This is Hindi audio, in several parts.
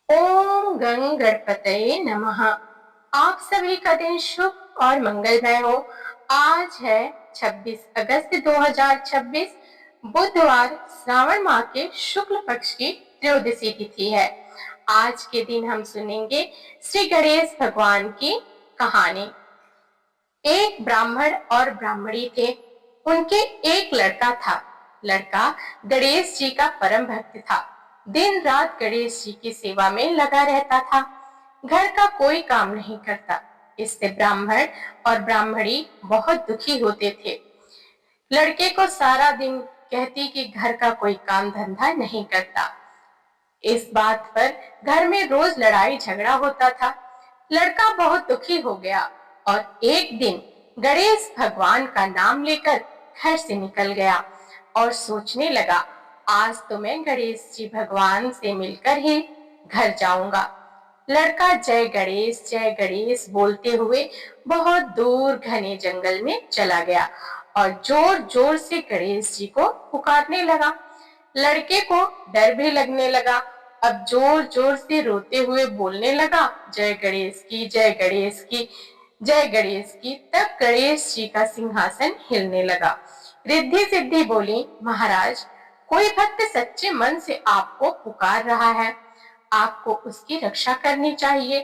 ओम गं गणपतये नमः। आप सभी का दिन शुभ और मंगलमय हो। आज है 26 अगस्त 2026 बुधवार, श्रावण माह के शुक्ल पक्ष की त्रयोदशी तिथि है। आज के दिन हम सुनेंगे श्री गणेश भगवान की कहानी। एक ब्राह्मण और ब्राह्मणी थे। उनके एक लड़का था। लड़का गणेश जी का परम भक्त था। दिन रात गणेश जी की सेवा में लगा रहता था। घर का कोई काम नहीं करता। इससे ब्राह्मण और ब्राह्मणी बहुत दुखी होते थे। लड़के को सारा दिन कहती कि घर का कोई काम धंधा नहीं करता। इस बात पर घर में रोज लड़ाई झगड़ा होता था। लड़का बहुत दुखी हो गया और एक दिन गणेश भगवान का नाम लेकर घर से निकल गया और सोचने लगा, आज तो मैं गणेश जी भगवान से मिलकर ही घर जाऊंगा। लड़का जय गणेश बोलते हुए बहुत दूर घने जंगल में चला गया और जोर जोर से गणेश जी को पुकारने लगा। लड़के को डर भी लगने लगा। अब जोर जोर से रोते हुए बोलने लगा, जय गणेश की, जय गणेश की, जय गणेश की। तब गणेश जी का सिंहासन हिलने लगा। रिद्धि सिद्धि बोली, महाराज, कोई भक्त सच्चे मन से आपको पुकार रहा है, आपको उसकी रक्षा करनी चाहिए।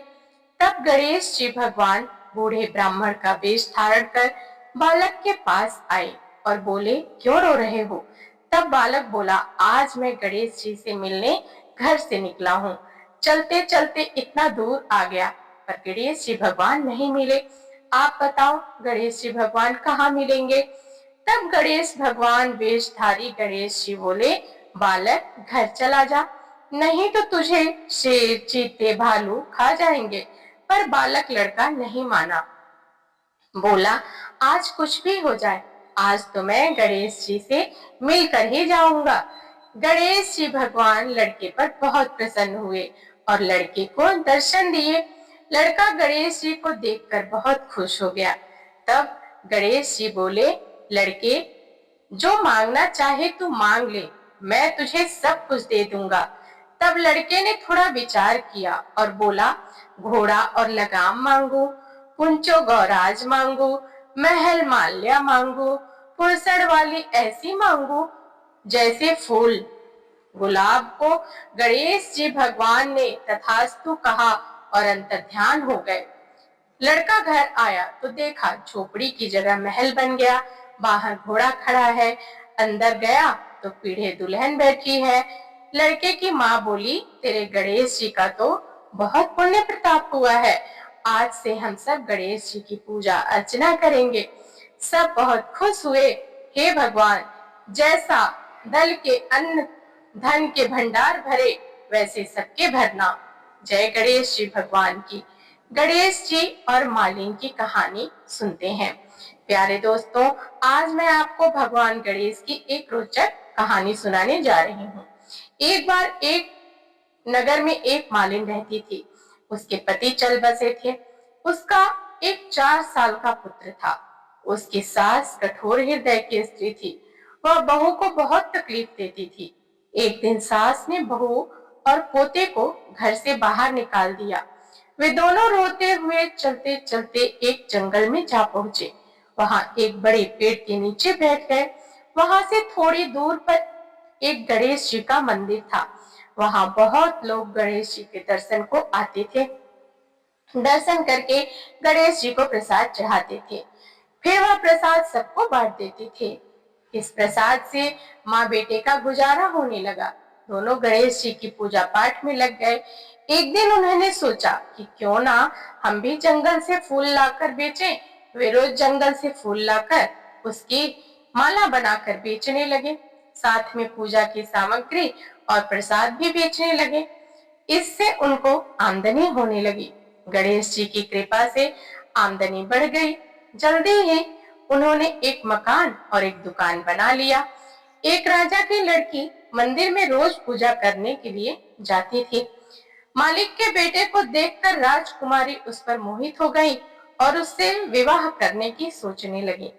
तब गणेश जी भगवान बूढ़े ब्राह्मण का वेश धारण कर बालक के पास आए और बोले, क्यों रो रहे हो? तब बालक बोला, आज मैं गणेश जी से मिलने घर से निकला हूँ। चलते चलते इतना दूर आ गया पर गणेश जी भगवान नहीं मिले। आप बताओ गणेश जी भगवान कहाँ मिलेंगे? तब गणेश भगवान वेशधारी गणेश जी बोले, बालक घर चला जा, नहीं तो तुझे शेर चीते भालू खा जाएंगे। पर बालक लड़का नहीं माना। बोला, आज कुछ भी हो जाए, आज तो मैं गणेश जी से मिलकर ही जाऊंगा। गणेश जी भगवान लड़के पर बहुत प्रसन्न हुए और लड़के को दर्शन दिए। लड़का गणेश जी को देखकर बहुत खुश हो गया। तब गणेश जी बोले, लड़के, जो मांगना चाहे तू मांग ले, मैं तुझे सब कुछ दे दूंगा। तब लड़के ने थोड़ा विचार किया और बोला, घोड़ा और लगाम मांगू, पुंचो गौराज मांगू, महल माल्या मांगू, फुलसड़ वाली ऐसी मांगू जैसे फूल। गुलाब को गणेश जी भगवान ने तथास्तु कहा और अंतर्ध्यान हो गए। लड़का घर आया तो देखा झोपड़ी की जगह महल बन गया। बाहर घोड़ा खड़ा है। अंदर गया तो पीढ़े दुल्हन बैठी है। लड़के की माँ बोली, तेरे गणेश जी का तो बहुत पुण्य प्रताप हुआ है, आज से हम सब गणेश जी की पूजा अर्चना करेंगे। सब बहुत खुश हुए। हे भगवान, जैसा दल के अन्न धन के भंडार भरे, वैसे सबके भरना। जय गणेश जी भगवान की। गणेश जी और मालिन की कहानी सुनते हैं। प्यारे दोस्तों, आज मैं आपको भगवान गणेश की एक रोचक कहानी सुनाने जा रही हूँ। एक बार एक नगर में एक मालिन रहती थी। उसके पति चल बसे थे। उसका एक 4 साल का पुत्र था। उसकी सास कठोर हृदय की स्त्री थी। वह बहू को बहुत तकलीफ देती थी। एक दिन सास ने बहू और पोते को घर से बाहर निकाल दिया। वे दोनों रोते हुए चलते चलते एक जंगल में जा पहुंचे। वहां एक बड़े पेड़ के नीचे बैठ गए। वहां से थोड़ी दूर पर एक गणेश जी का मंदिर था। वहां बहुत लोग गणेश जी के दर्शन को आते थे। दर्शन करके गणेश जी को प्रसाद चढ़ाते थे। फिर वह प्रसाद सबको बांट देते थे। इस प्रसाद से माँ बेटे का गुजारा होने लगा। दोनों गणेश जी की पूजा पाठ में लग गए। एक दिन उन्होंने सोचा कि क्यों ना हम भी जंगल से फूल लाकर बेचें। वे रोज जंगल से फूल लाकर उसकी माला बनाकर बेचने लगे। साथ में पूजा की सामग्री और प्रसाद भी बेचने लगे। इससे उनको आमदनी होने लगी। गणेश जी की कृपा से आमदनी बढ़ गई। जल्दी ही उन्होंने एक मकान और एक दुकान बना लिया। एक राजा की लड़की मंदिर में रोज पूजा करने के लिए जाती थी। मालिक के बेटे को देखकर राजकुमारी उस पर मोहित हो गई और उससे विवाह करने की सोचने लगी।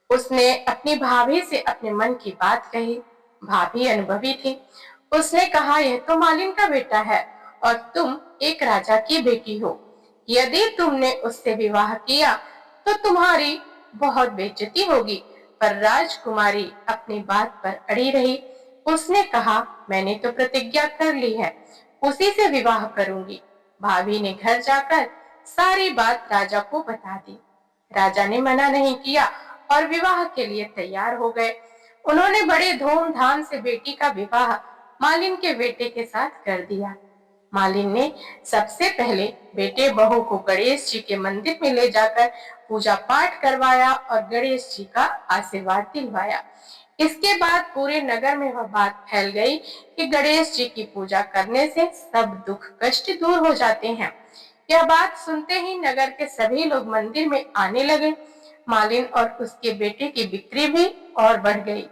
उसने अपनी भाभी से अपने मन की बात कही। भाभी अनुभवी थी। उसने कहा, यह तो मालिन का बेटा है और तुम एक राजा की बेटी हो। यदि तुमने उससे विवाह किया तो तुम्हारी बहुत बेइज्जती होगी। पर राजकुमारी अपनी बात पर अड़ी रही। उसने कहा, मैंने तो प्रतिज्ञा कर ली है, उसी से विवाह करूंगी। भाभी ने घर जाकर सारी बात राजा को बता दी। राजा ने मना नहीं किया और विवाह के लिए तैयार हो गए। उन्होंने बड़े धूमधाम से बेटी का विवाह मालिन के बेटे के साथ कर दिया। मालिन ने सबसे पहले बेटे बहू को गणेश जी के मंदिर में ले जाकर पूजा पाठ करवाया और गणेश जी का आशीर्वाद दिलवाया। इसके बाद पूरे नगर में वह बात फैल गई कि गणेश जी की पूजा करने से सब दुख कष्ट दूर हो जाते हैं। यह बात सुनते ही नगर के सभी लोग मंदिर में आने लगे। मालिन और उसके बेटे की बिक्री भी और बढ़ गई।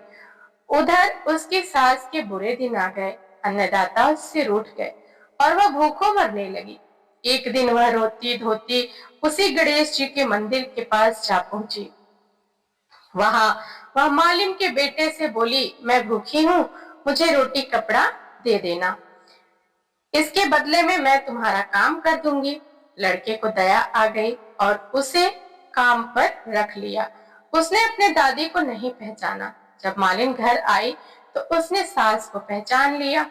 उधर उसकी सास के बुरे दिन आ गए। अन्नदाता उससे रूठ गए और वह भूखों मरने लगी। एक दिन वह रोती धोती उसी गणेश जी के मंदिर के पास जा पहुंची। वहां वह मालिन के बेटे से बोली, मैं भूखी हूँ, मुझे रोटी कपड़ा दे देना, इसके बदले में मैं तुम्हारा काम कर दूंगी। लड़के को दया आ गई और उसे काम पर रख लिया। उसने अपने दादी को नहीं पहचाना। जब मालिन घर आई तो उसने सास को पहचान लिया।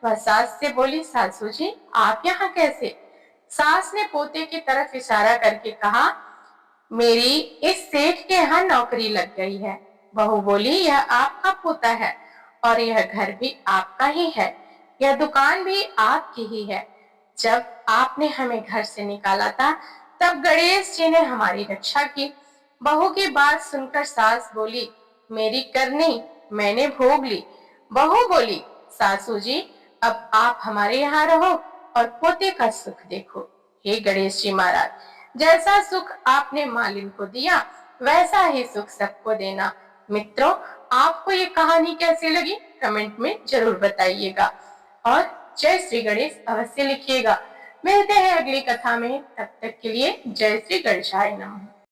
वह सास से बोली, सासू जी आप यहाँ कैसे? सास ने पोते की तरफ इशारा करके कहा, मेरी इस सेठ के यहाँ नौकरी लग गई है। बहू बोली, यह आपका पोता है और यह घर भी आपका ही है, यह दुकान भी आपकी ही है। जब आपने हमें घर से निकाला था तब गणेश जी ने हमारी रक्षा की। बहू की बात सुनकर सास बोली, मेरी करनी मैंने भोग ली। बहू बोली, सासू जी अब आप हमारे यहाँ रहो और पोते का सुख देखो। हे गणेश जी महाराज, जैसा सुख आपने मालिन को दिया वैसा ही सुख सबको देना। मित्रों, आपको ये कहानी कैसी लगी कमेंट में जरूर बताइएगा और जय श्री गणेश अवश्य लिखिएगा। मिलते हैं अगली कथा में, तब तक के लिए जय श्री गणेशाय नमः।